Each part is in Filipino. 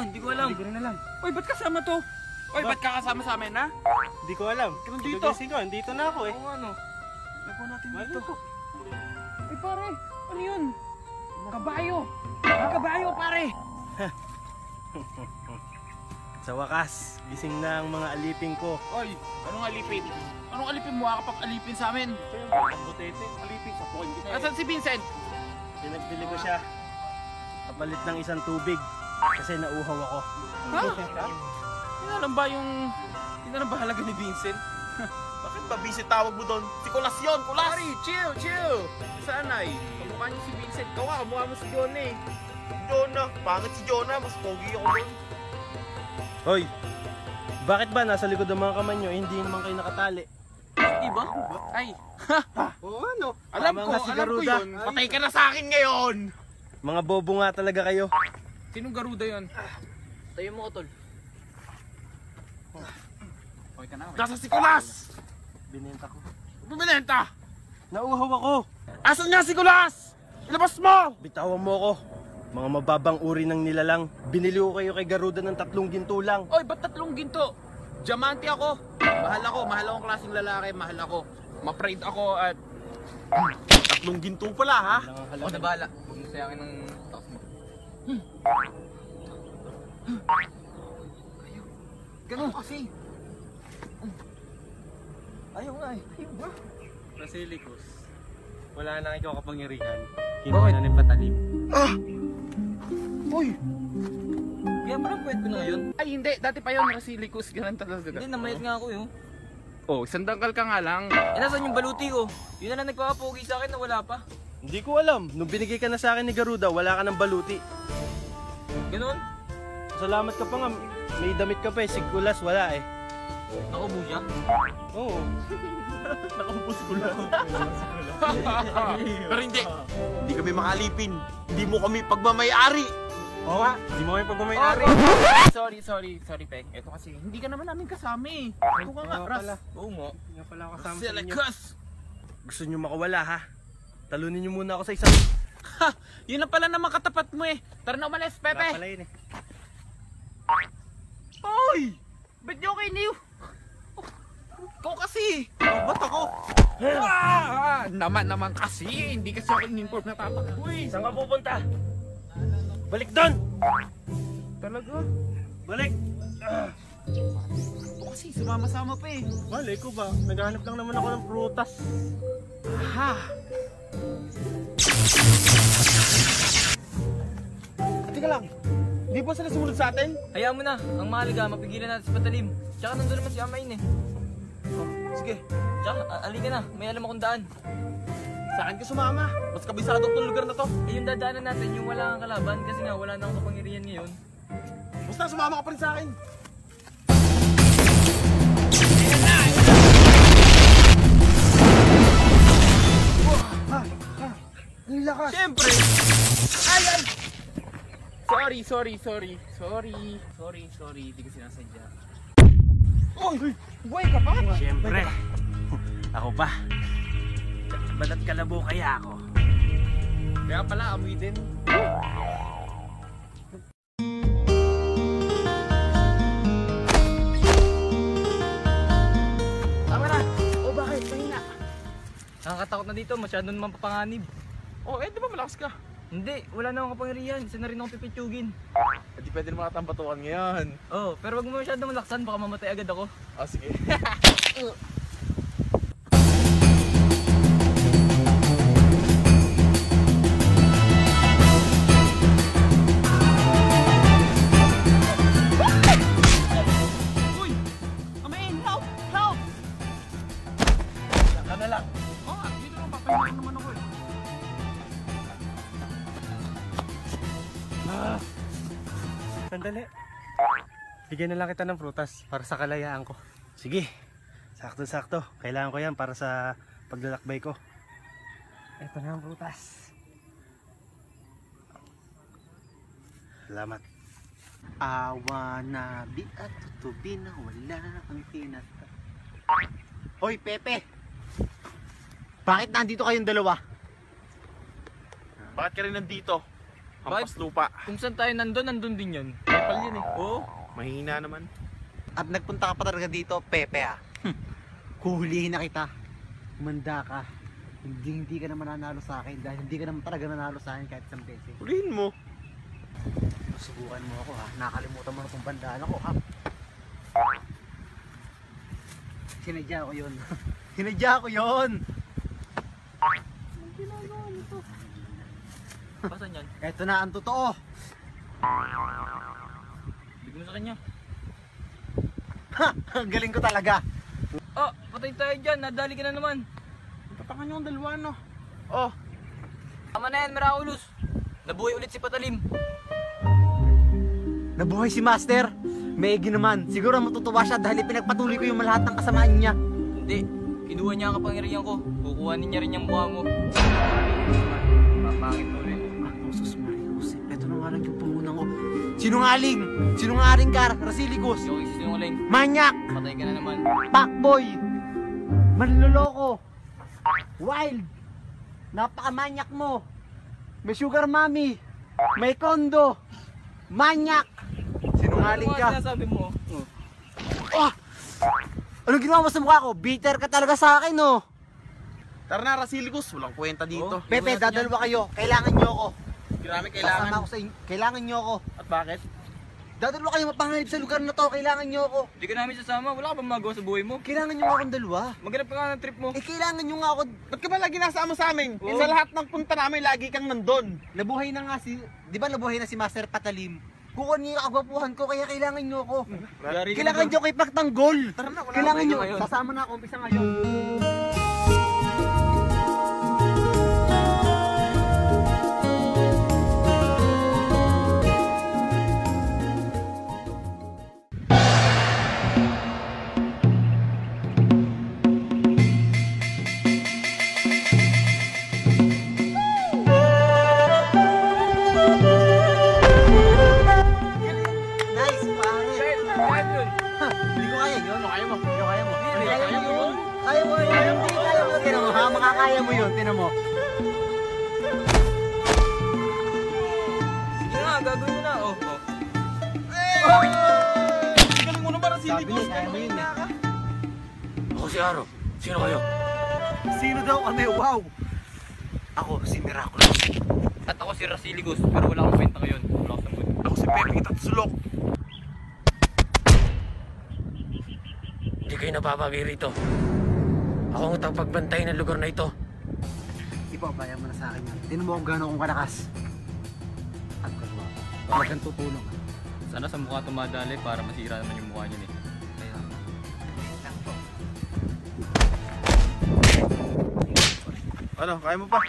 Hindi ko alam. Hindi ko rin alam. Uy, ba't kasama to? Uy, ba't kakasama sa amin, ha? Hindi ko alam. Nandito. Gigising ko, andito na ako eh. Oo, ano? Nagpo natin Mahal dito. ko. Uy, pare, ano yun? Kabayo. Kabayo, pare. Sa wakas, gising na ang mga aliping ko. Uy, anong alipin? Anong alipin mo? Kapag alipin sa amin. Ito yung ang butete, aliping sa pukin kita. Asan si Vincent? Pinagbili ko siya. Kapalit ng isang tubig. Kasi nauhaw ako. Ha? Hindi na lang ba halaga ni Vincent? Bakit ba Vincent tawag mo doon? Si Kulas yun, Kulas! Pare, chill. Sanay. Kamukha niyo si Vincent. Kamukha mo si John eh. Jonah, pangit si Jonah, mas pogi ako doon. Hoy! Bakit ba nasa likod ng mga kamay nyo, hindi naman kayo nakatali? Diba? Ay, Oo ano? alam Tama ko, nga si alam ko Garuda. yun. Patay ka na sa akin ngayon! Mga bobo nga talaga kayo. Sinong Garuda yun? Tayo mo ko, tol. Okay ka na. Nasa si Kulas! Binenta ko. Bumilenta! Nauhaw ako! Asan nga si Kulas? Ilabas mo! Bitawan mo ako. Mga mababang uri ng nilalang. Binili ko kayo kay Garuda ng 3 ginto lang. Oy, ba't 3 ginto? Diamante ako. Mahal akong klaseng lalaki. Mahal ako. Ma-pride ako at... 3 ginto pala ha? O, nabala. Huwag mo sayangin ng taos mo. Ganun kasi. Ayaw nga eh. Basilicus, wala na ikaw kapangyarihan. Kinuha na ng patalim. Uy! Kaya parang pwede ko na ngayon. Ay, hindi. Dati pa yun. Nakasilikus. Ganun talaga. Hindi, namayat nga ako yun. Oh, sandangkal ka nga lang. Eh, nasan yung baluti ko? Yun na lang nagpapapogi sa akin na wala pa. Hindi ko alam. Nung binigay ka na sa akin ni Garuda, wala ka ng baluti. Ganun? Salamat ka pa nga. May damit ka pa eh. Si Kulas, wala eh. Nakubo siya. Oo. Nakapos ko lang. Pero hindi. Hindi kami makalipin. Hindi mo kami pagmamayari. Oo nga. Hindi mo kami pagmamayari. Sorry, Pek. Ito kasi, hindi ka naman namin kasama eh. Ito ka nga, Ras. Oo nga. Hindi nga pala ako kasama sa inyo. Silikus! Gusto nyo makawala ha? Talunin nyo muna ako sa isang... Ha! Yun na pala naman katapat mo eh. Tara na umalis, Wala Pepe. pala yun eh. Oy! Ba't nyo kayo niyo? Ikaw kasi! Ba't ako? Naman kasi. Hindi kasi ako in-inform na tatak. Uy! Saan ka pupunta? Balik doon! Talaga? Balik! Ito kasi, sumama-sama pa eh. Balik ko ba? Naghahanap lang naman ako ng prutas. Ha! Teka lang. Hindi ba sila sumunod sa atin? Hayaan mo na. Ang mahalaga, mapigilan natin sa patalim. Tsaka nandun naman si Amain eh. Sige. Tsaka, alika na. May alam akong daan. Sa akin ka sumama. Mas kabisado itong lugar na to. Eh, yung dadaanan natin, yung wala kang kalaban. Kasi nga, wala na akong kapangyarihan ngayon. Basta sumama ka pa rin sa akin. Ang lakas! Siyempre! Ay! Sorry. Hindi ko sinasadya. Oy! Buhay ka pa? Siyempre! Ako pa! Balat kalabo kaya ako. Kaya pala, amoy din. Tama na. O bakit? Mahina. Nakakatakot na dito, masyado naman papanganib. Oh, di ba malakas ka? Hindi, wala na akong kapangyarihan. Isa na rin akong pipitsugin. Hindi pwede naman katambatuan ngayon. Oh, pero wag mo masyadong malaksan, baka mamatay agad ako. O sige. Uy! Amain! Help! Help! Saka na lang. Oh, dito naman papahinga naman ako eh. Sandali. Bigyan na lang kita ng prutas para sa kalayaan ko. Sige. Sakto-sakto. Kailangan ko yan para sa paglalakbay ko. Ito na ang prutas. Salamat. Awa na di at tutubi na wala ang tinata. Hoy, Pepe! Bakit nandito kayong dalawa? Bakit ka rin nandito? Hampas lupa. Kung saan tayo nandun din yan. Kapal yan eh. Oo. Mahina naman. At nagpunta ka pa talaga dito, Pepe ah. Kuhulihin na kita. Manda ka. Hindi ka naman nanalo sa akin dahil hindi ka naman talaga nanalo sa akin kahit isang beses. Hulihin mo. Subukan mo ako ha. Nakalimutan mo na kung bandaan ako ha. Sinadya ko yun. Sinadya ko yun. Pasan yan? Eto na ang totoo. Bigyan mo sa kanya. Ha! Ang galing ko talaga. Oh, patay tayo dyan. Nadali ka na naman. Tatangan nyo ang dalawa no. Oh. Tama na yan, Miraculous. Nabuhay ulit si Patalim. Nabuhay si Master. Maigi naman. Siguro matutuwa siya dahil pinagpatuloy ko yung lahat ng kasamaan niya. Hindi. Kinuha niya ang kapangyarihan ko. Kukuhanin niya rin yung mukha mo. Papangit ulit. Sus Marius, eto na nga lang yung pumunang ko. Sinungaling! Sinungaling ka, Rasilicus! Hindi ako isisinungaling. Manyak! Patay ka na naman. Fuckboy! Manloloko! Wild! Napakamanyak mo! May sugar mommy! May kondo! Manyak! Sinungaling Ano ka! nga sinasabi mo? Oh! Ano ginawa mo sa mukha ko? Bitter ka talaga sa akin, oh! Tara na, Rasilicus. Walang kwenta dito. Oh. Pepe, dadalawa kayo. Kailangan nyo ako. Grabe Kasama kailangan. ako sa inyo. Kailangan nyo ako. At bakit? Dadalawa kayo mapanganib sa lugar na to. Kailangan nyo ako. Hindi ka namin sasama. Wala ka bang magawa sa buhay mo? Kailangan nyo akong dalawa. Maghanap ka nga ng trip mo. Eh, kailangan nyo nga ako. Ba't ka ba lagi nasama sa amin? Oo. Sa lahat ng punta namin, lagi kang nandun. Nabuhay na nga si... Di ba nabuhay na si Master Patalim? Kukuha niyo yung kagwapuhan ko, kaya kailangan nyo ako. Yari ka Kailangan na nyo kayo pagtanggol. Tara na, wala Kailangan na nyo. ngayon. Sasama na ako. Umpisa ngayon. Nice, pare. Kahit yun. Hindi ko kaya yun. Kaya mo, kaya mo. Hindi, Kaya kaya mo mo. yun. Kaya mo yun. Hindi kaya mo. Tinan mo ha. Makakaya mo yun. Tinan mo. Sige nga, gagawin mo na. Oh, oh. Galing mo na ba, Sabi niya, Rasilicus? kaya mo yun eh. Ako si Aro. Sino kayo? Sino daw kami? Wow! Ako, si Miraculous. At ako si Rasilicus. Pero wala akong kwenta ngayon. Wala akong sagot. Ako si Pepe, kita sulok. Hindi kayo napapagay rito. Ako ang tagapagbantay ng lugar na ito. Ipabayan mo na sa akin yan. Tinan mo kung gano'n akong kalakas. At kalwa ko. Talagang tutulong. Sana sa mukha tumadali para masira naman yung mukha niya eh. Kaya... Ano, kaya mo pa?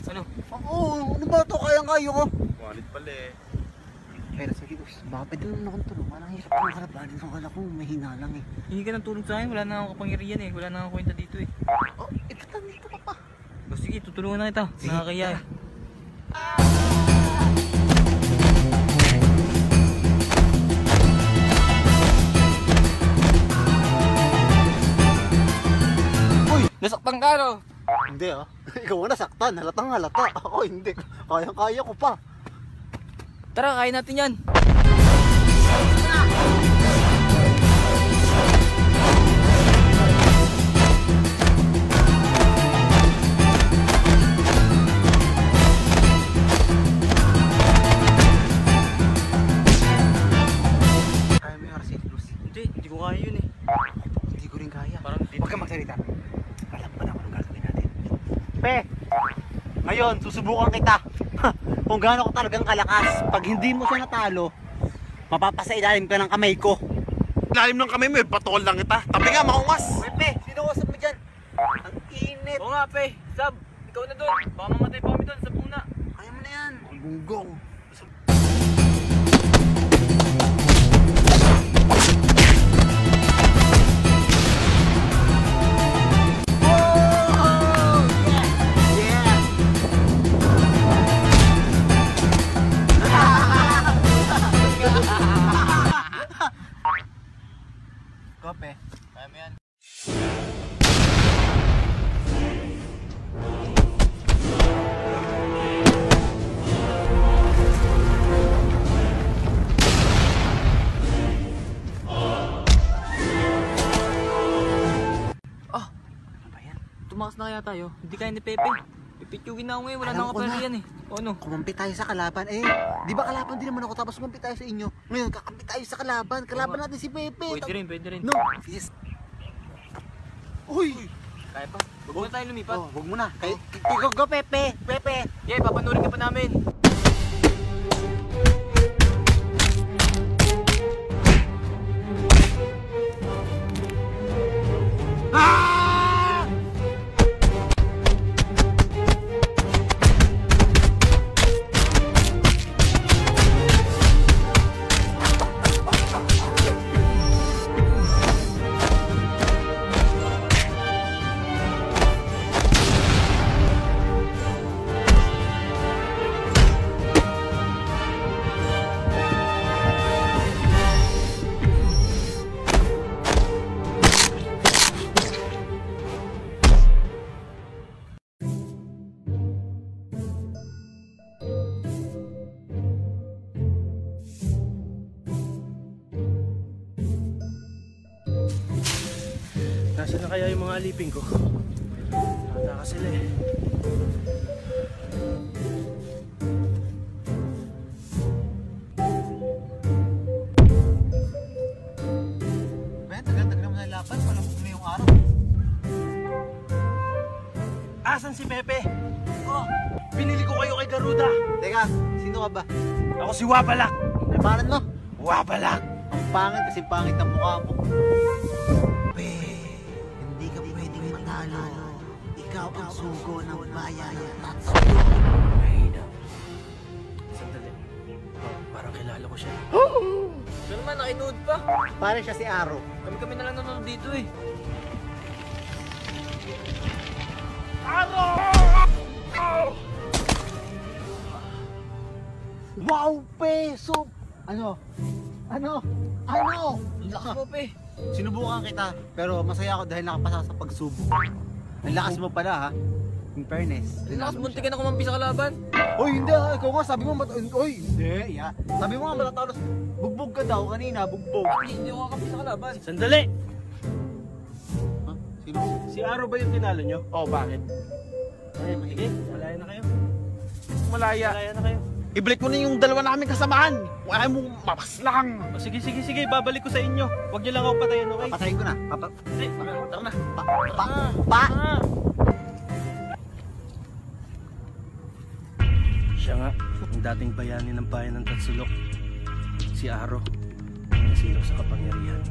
Ano? Oo, ano ba ito? Kayang-kaya ko. Wallet pala eh. Pero sige, baka pwede naman akong tulong. Walang hirap ng kalabanin ng kala ko. Mahina lang eh. Hingi ka ng tulong sa akin. Wala na akong kapangyarihan eh. Wala na akong kwenta dito eh. Oh, ito dito ka pa. O sige, tutulungan na kita. Sige, Nakakaya eh. Uy! Nasaktan ka no? Hindi ah. Ikaw ang nasaktan. Halatang halata. Ako hindi. Kayang-kaya ko pa. Tara, kaya natin yan. Kaya mo yung Rasilicus. Hindi ko kaya yun eh. Hindi ko rin kaya. Parang hindi. Huwag kang magsalita. Alam ko na kung anong gagawin natin. Pe! Ngayon, susubukan kita. Kung gaano ko talagang kalakas. Pag hindi mo siya natalo, mapapasailalim ka ng kamay ko. Lalim ng kamay mo eh, patol lang kita. Tabi nga, makungas. Pepe, sino wasap mo dyan? Ang init. Oo nga, Pe. Sab, ikaw na doon. Baka mamatay pa kami doon sa puna. Kaya mo na yan. Ang bunggong. Kope. Kaya mo yan. tumakas na kaya tayo. Hindi kaya ni Pepe. Pipitugin na ako ngayon, wala Alam na ako ko na. kapalian eh. O ano? Kumampi tayo sa kalaban. Di ba kalaban din naman ako tapos kumampi tayo sa inyo? Ngayon, kakampi tayo sa kalaban. Kalaban natin si Pepe. Pwede rin. No, yes. Uy! Kaya pa. Huwag na tayo lumipat. Oh, wag mo na. Go, Pepe! Pepe! Yeah, papanurin ka pa namin. Nasaan na kaya yung mga aliping ko? Nakataka sila eh. Ben, tagal-tagal naman na laban. Malamog na yung araw. Asan si Pepe? Oh, pinili ko kayo kay Garuda. Teka, sino ka ba? Ako si Wabalak. Ay, pangalan mo? Wabalak. Ang pangit kasi pangit ang mukha mo. Hindi ka pwedeng matalo. Ikaw ang sugo ng bayan. Sandali. Oh, parang kilala ko siya. Siya naman, nakinood pa. Pare siya si Aro. Kami na lang nanonood dito eh. Wow, peso! Ano? Lakas mo, Pe. Sinubukan kita, pero masaya ako dahil nakapasa sa pagsubok. Ang lakas mo pala ha. In fairness. Lakas, munti ka na kumampi sa kalaban. Oy, hindi ha. Ikaw nga, sabi mo Oy, hindi. Yeah. Sabi mo nga matatalo. Bugbog ka daw kanina, bugbog. Hindi ako kakampi sa kalaban. Sandali. Ha? Sino? Si Aro ba yung tinalo nyo? Oh, bakit? Ay, sige. Malaya na kayo. Malaya. Malaya na kayo. Ibalik mo na yung dalawa namin kasamahan. Wala mo mapaslang. Oh, sige. Babalik ko sa inyo. Huwag nyo lang ako patayin, okay? Papatayin ko na. Ay, tara na. Pa! Siya nga, ang dating bayani ng bayan ng Tatsulok. Si Aro, ang nasilaw sa kapangyarihan.